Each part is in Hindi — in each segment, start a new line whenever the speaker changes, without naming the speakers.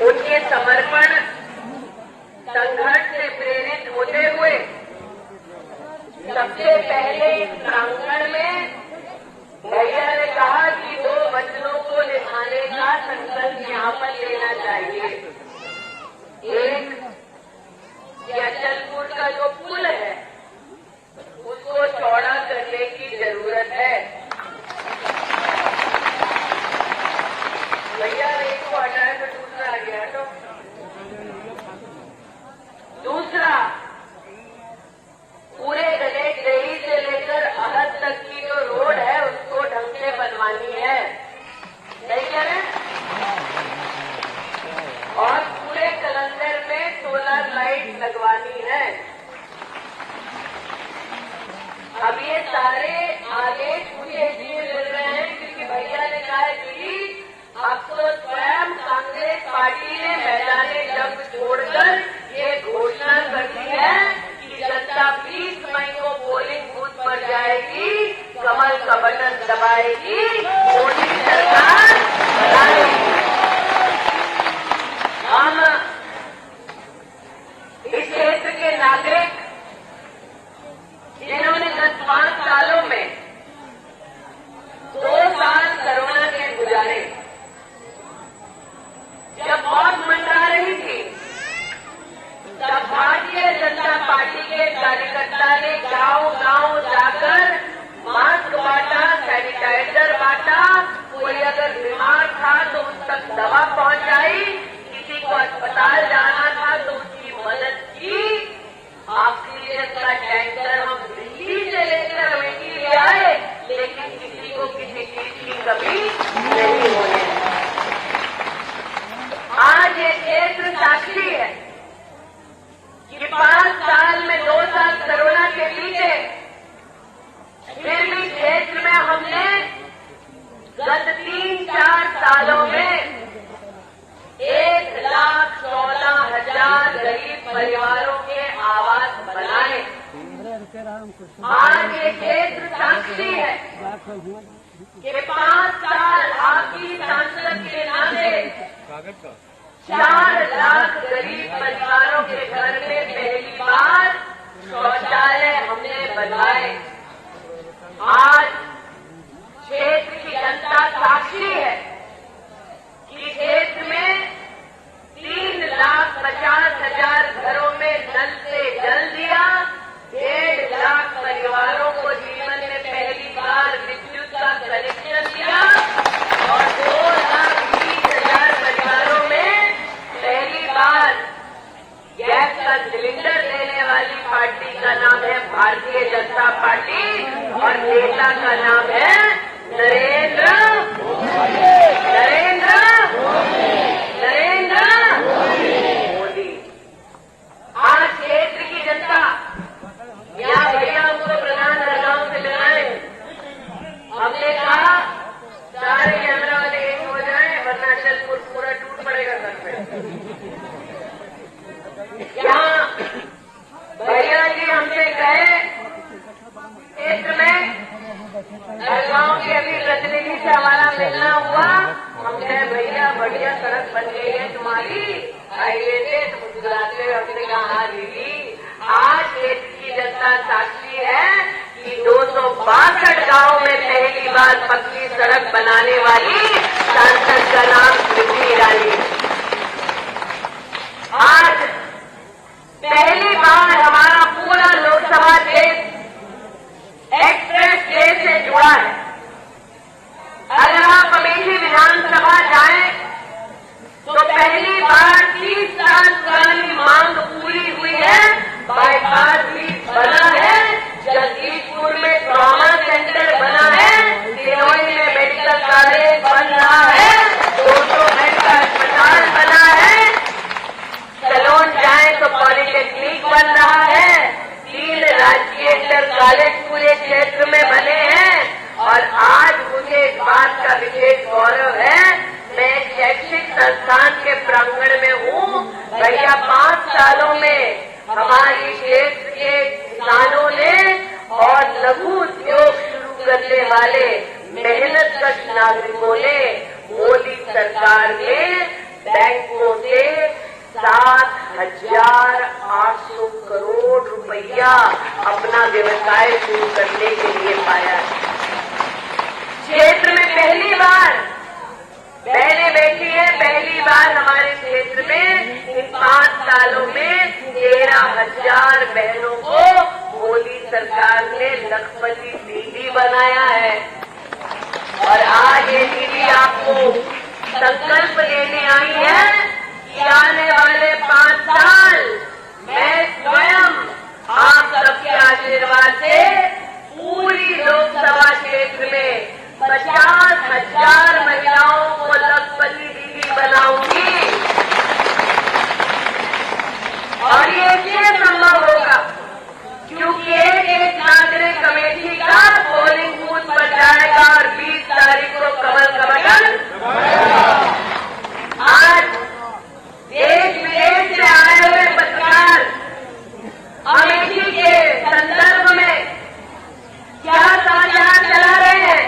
उनके समर्पण संघर्ष से प्रेरित होते हुए सबसे पहले इस प्रांगण में भैया ने कहा कि 2 वचनों को निभाने का संकल्प यहाँ पर लेना चाहिए। एक, कि अचलपुर का जो पुल है उसको चौड़ा करने की जरूरत है। भैया एक को हटाया तो दूसरा आ गया। तो दूसरा, पूरे गणेश देही से लेकर अहद तक की जो रोड है उसको ढंग से बनवानी है, नहीं कह रहे? और पूरे कलंदर में सोलर लाइट लगवानी है। अब ये सारे आदेश मुझे इसलिए मिल रहे हैं क्योंकि भैया ने कहा कि अब तो स्वयं कांग्रेस पार्टी ने मैदान जंग छोड़कर ये घोषणा कर दी है कि जनता 20 मई को पोलिंग बूथ पर जाएगी, कमल का बटन दबाएगी, मोदी सरकार बनाएगी। हम इस क्षेत्र के नागरिक जिन्होंने गत 5 सालों में 2 साल कोरोना के गुजारे, जब मौत मंडरा रही थी तब भारतीय जनता पार्टी के कार्यकर्ता ने गांव-गांव जाकर मास्क बांटा, सैनिटाइजर बांटा, कोई अगर बीमार था तो उस तक दवा पहुंचाई, किसी को अस्पताल जाना था तो उसकी मदद की। ऑक्सीजन का टैंकर हम दिल्ली से लेकर अमेठी ले आए, लेकिन किसी को किसी चीज की कमी नहीं होने। आज ये क्षेत्र साक्षी है कि 5 साल में 2 साल कोरोना के बीते, फिर भी क्षेत्र में हमने गत 3-4 सालों में 1,14,000 गरीब परिवारों के आवास बनाए। आज ये क्षेत्र साक्षी है कि 5 साल आपकी सांसद के नाते 4 लाख गरीब परिवारों के घर में पहली बार शौचालय हमने बनवाए। आज क्षेत्र की जनता साक्षी है कि क्षेत्र में 3,50,000 घरों में नल से जल दिया, 1.5 लाख परिवारों को जीवन में पहली बार विद्युत का कनेक्शन दिया और 2,20,000 परिवारों में पहली बार गैस का सिलेंडर देने वाली पार्टी का नाम है भारतीय जनता पार्टी और नेता का नाम है नरेंद्र मोदी। आज क्षेत्र की जनता या भैया हमको प्रधान नरगांव से मिलाए, हमने कहा सारे कैमरा वाले एक हो जाए वरना अचलपुर पूरा टूट पड़ेगा घर पे। यहाँ भैया जी हमसे कहे क्षेत्र में नरगांव के अभी प्रतिनिधि से हमारा मिलना हुआ, हम कहे भैया बढ़िया सड़क बन गई है तुम्हारी, हाईवे से तो मुस्कुराते हुए हमने कहा हाँ दीदी। आज क्षेत्र की जनता साक्षी है कि 262 गांव में पहली बार पक्की सड़क बनाने वाली सांसद का नाम स्मृति ईरानी। आज पहली बार हमारा पूरा लोकसभा देश एक्सप्रेस वे से जुड़ा है। अगर आप अमेठी विधानसभा जाएं तो पहली बार 30 साल पुरानी मांग पूरी हुई है, बाईपास भी बना है, जगदीशपुर में ट्रॉमा सेंटर बना है, सिरोही में मेडिकल कॉलेज बन रहा है, 200 बेड का अस्पताल बना है, सलोन जाए तो पॉलिटेक्निक बन रहा है, 3 राजकीय इंटर कॉलेज पूरे क्षेत्र में बने हैं। और आज मुझे इस बात का विशेष गौरव है, मैं शैक्षिक संस्थान के प्रांगण में हूँ। भैया 5 सालों में हमारी क्षेत्र के किसानों ने और लघु उद्योग शुरू करने वाले मेहनतकश नागरिकों ने मोदी सरकार में बैंकों से 7,800 करोड़ रुपया अपना व्यवसाय शुरू करने के लिए पाया। क्षेत्र में पहली बार बहनें बैठी है, पहली बार हमारे क्षेत्र में इन 5 सालों में 13,000 बहनों को मोदी सरकार ने लखपति दीदी बनाया है। और आज ये दीदी आपको संकल्प लेने आई है कि आने वाले 5 साल मैं स्वयं आप सबके आशीर्वाद से पूरी लोकसभा क्षेत्र में 50,000 महिलाओं को लखपति दीदी बनाऊंगी। और ये इसलिए संभव होगा क्योंकि एक नागरिक कमेटी का पोलिंग बूथ पर जाएगा और 20 तारीख को कमल का बटन। आज देश विदेश से आए हुए पत्रकार अमेठी के संदर्भ में क्या समाचार चला रहे हैं?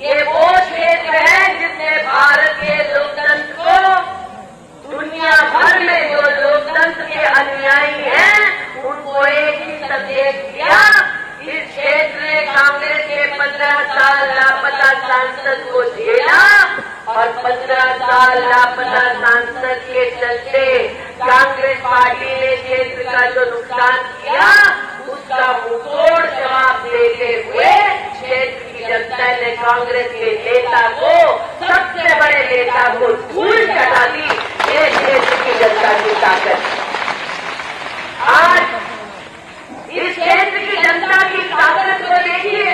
ये वो क्षेत्र है जिसने भारत के लोकतंत्र को दुनिया भर में जो लोकतंत्र के अनुयायी हैं उनको एक ही संदेश दिया। इस क्षेत्र ने कांग्रेस के 15 साल लापता सांसद को झेला और 15 साल लापता सांसद के चलते कांग्रेस पार्टी ने क्षेत्र का जो नुकसान किया उसका मुंहतोड़ जवाब देते हुए क्षेत्र की जनता ने कांग्रेस के नेता को, सबसे बड़े नेता को धूल चटा दी। ये क्षेत्र की जनता की ताकत। आज इस क्षेत्र की जनता की ताकत को देखिए।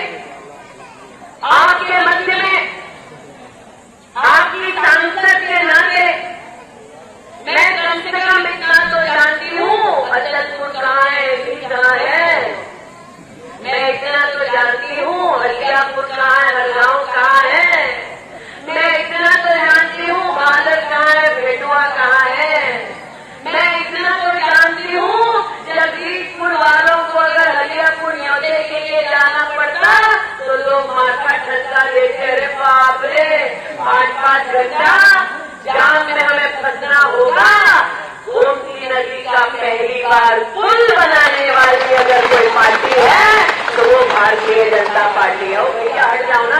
आपके मध्य में आपकी सांसद के नाते मैं कम से कम इतना तो जानती हूँ अचलपुर कहाँ है, भी कहाँ है। मैं इतना तो जानती हूँ हरियापुर कहाँ है, हरगांव कहाँ है। मैं इतना तो जानती हूँ बादल कहाँ है, भेटुआ कहाँ है। मैं इतना तो जानती हूँ जगदीशपुर वालों को अगर हरियापुर न्योते के लिए जाना पड़ता तो लोग माथा ठंडा देते, अरे बाप रे 5-5 घंटा जाम में हमें फंसना होगा। गोमती नदी का पहली बार पुल बनाने वाली अगर कोई पार्टी है तो वो भारतीय जनता पार्टी है। हट जाओ ना।